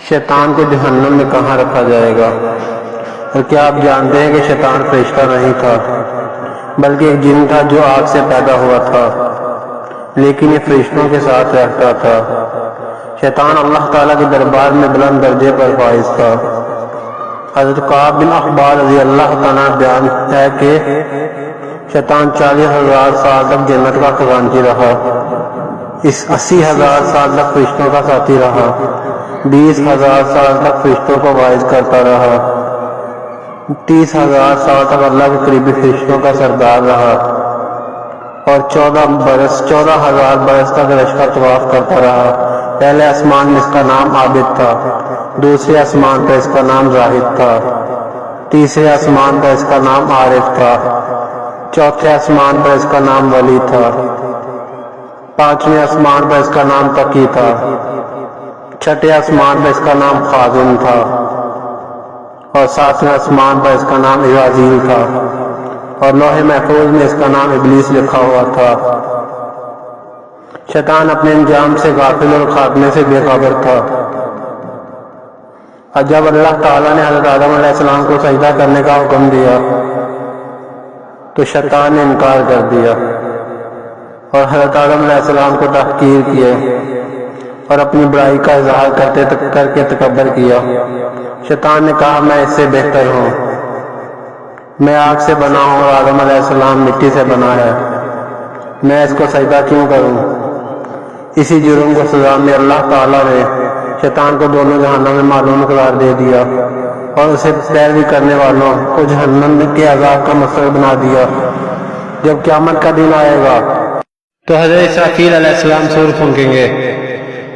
شیطان کو جہنم میں کہاں رکھا جائے گا؟ اور کیا آپ جانتے ہیں کہ شیطان فرشتہ نہیں تھا بلکہ ایک جن تھا جو آگ سے پیدا ہوا تھا، لیکن یہ فرشتوں کے ساتھ رہتا تھا۔ شیطان اللہ تعالیٰ کے دربار میں بلند درجے پر فائز تھا۔ حضرت کعب بن احبار رضی اللہ تعالیٰ بیان ہے کہ شیطان 40,000 سال تک جنت کا خزانچی رہا، 80,000 سال تک فرشتوں کا ساتھی رہا، 20,000 سال تک فرشتوں کو واعظ کرتا رہا، 30,000 سال تک اللہ کے قریبی فرشتوں کا سردار رہا، اور 14,000 برس تک عرش کا طواف کرتا رہا۔ پہلے آسمان میں اس کا نام عابد تھا، دوسرے آسمان پر اس کا نام زاہد تھا، تیسرے آسمان پر اس کا نام عارف تھا، چوتھے آسمان پر اس کا نام ولی تھا، پانچویں آسمان پر اس کا نام تقی تھا، چھٹے آسمان پر اس کا نام خازن تھا، اور ساتویں آسمان پر اس کا نام عزازیل تھا، اور لوح محفوظ میں اس کا نام ابلیس لکھا ہوا تھا۔ شیطان اپنے انجام سے غافل اور خاتمے سے بے خبر تھا۔ اور جب اللہ تعالیٰ نے حضرت آدم علیہ السلام کو سجدہ کرنے کا حکم دیا تو شیطان نے انکار کر دیا اور حضرت آدم علیہ السلام کو تحقیر کیا اور اپنی بڑائی کا اظہار کر کے تکبر کیا۔ شیطان نے کہا میں اس سے بہتر ہوں، میں آگ سے بنا ہوں اور آدم علیہ السلام مٹی سے بنا ہے، میں اس کو سجدہ کیوں کروں؟ اسی جرم کو سزا میں اللہ تعالیٰ نے شیطان کو دونوں جہنم میں معلوم قرار دے دیا اور اسے پیروی کرنے والوں کو جہنم کے عذاب کا مستحق بنا دیا۔ جب قیامت کا دن آئے گا تو حضرت اسرافیل علیہ السلام سور پھونکیں گے،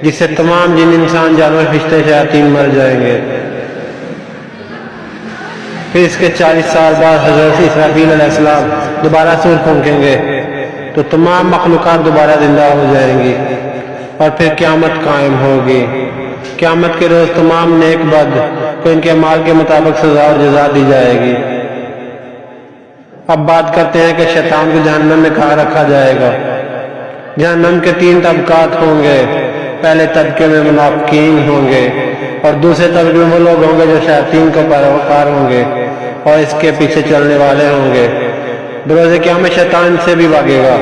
جس سے تمام جن انسان جانور فرشتے شیاطین مر جائیں گے۔ پھر اس کے 40 سال بعد حضرت اسرافیل علیہ السلام دوبارہ سور پھونکیں گے تو تمام مخلوقات دوبارہ زندہ ہو جائیں گی اور پھر قیامت قائم ہوگی۔ قیامت کے روز تمام نیک بد کو ان کے اعمال کے مطابق سزا اور جزا دی جائے گی۔ اب بات کرتے ہیں کہ شیطان کو جہنم میں کہاں رکھا جائے گا۔ جہنم کے 3 طبقات ہوں گے۔ پہلے طبقے میں منافقین ہوں گے اور دوسرے طبقے میں وہ لوگ ہوں گے جو شیاطین کا پیروکار ہوں گے اور اس کے پیچھے چلنے والے ہوں گے۔ بروز قیامت شیطان سے بھی بھاگے گا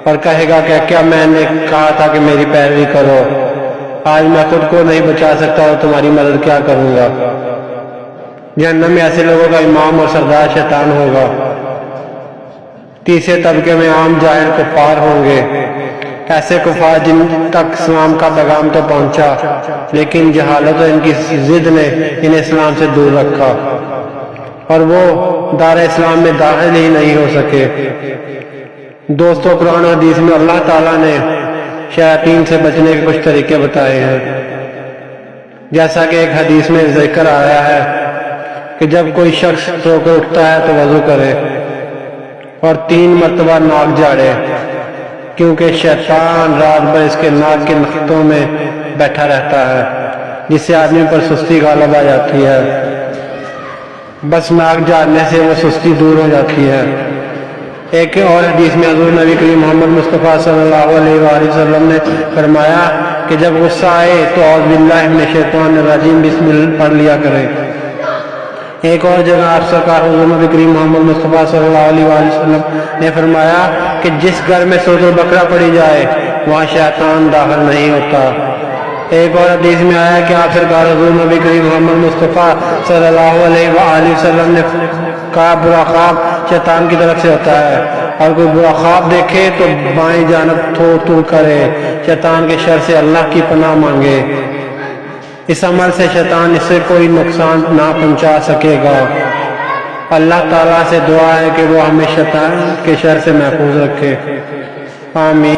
اور کہے گا کہ کیا میں نے کہا تھا کہ میری پیروی کرو، آج میں خود کو نہیں بچا سکتا اور تمہاری مدد کیا کروں گا۔ جہنم میں ایسے لوگوں کا امام اور سردار شیطان ہوگا۔ تیسرے طبقے میں عام جاہل کفار ہوں گے، ایسے کفار جن تک اسلام کا پیغام تو پہنچا لیکن جہالت اور ان کی ضد نے انہیں اسلام سے دور رکھا اور وہ دار اسلام میں داخل ہی نہیں ہو سکے۔ دوستو، قرآن و حدیث میں اللہ تعالیٰ نے شیاطین سے بچنے کے کچھ طریقے بتائے ہیں، جیسا کہ ایک حدیث میں ذکر آیا ہے کہ جب کوئی شخص سو کر اٹھتا ہے تو وضو کرے اور 3 مرتبہ ناک جھاڑے، کیونکہ شیطان رات بھر اس کے ناک کے نختوں میں بیٹھا رہتا ہے، جس سے آدمی پر سستی غالب آ جاتی ہے۔ بس ناک جھاڑنے سے وہ سستی دور ہو جاتی ہے۔ ایک اور حدیث میں حضور نبی کریم محمد مصطفیٰ صلی اللہ علیہ وآلہ وسلم نے فرمایا کہ جب غصہ آئے تو اعوذ باللہ من الشیطان الرجیم بسم اللہ پڑھ لیا کریں۔ ایک اور جگہ آپ سرکار حضور نبی کریم محمد مصطفیٰ صلی اللہ علیہ وآلہ وسلم نے فرمایا کہ جس گھر میں سورۃ البقرہ پڑھی جائے وہاں شیطان داخل نہیں ہوتا۔ ایک اور حدیث میں آیا کہ آپ سرکار حضور نبی کریم محمد مصطفیٰ صلی اللہ علیہ وآلہ وسلم نے کہا برا خواب شیطان کی طرف سے ہوتا ہے، اور کوئی برا خواب دیکھے تو بائیں جانب تھو تو کرے، شیطان کے شر سے اللہ کی پناہ مانگے، اس عمل سے شیطان اس سے کوئی نقصان نہ پہنچا سکے گا۔ اللہ تعالیٰ سے دعا ہے کہ وہ ہمیں شیطان کے شر سے محفوظ رکھے، آمین۔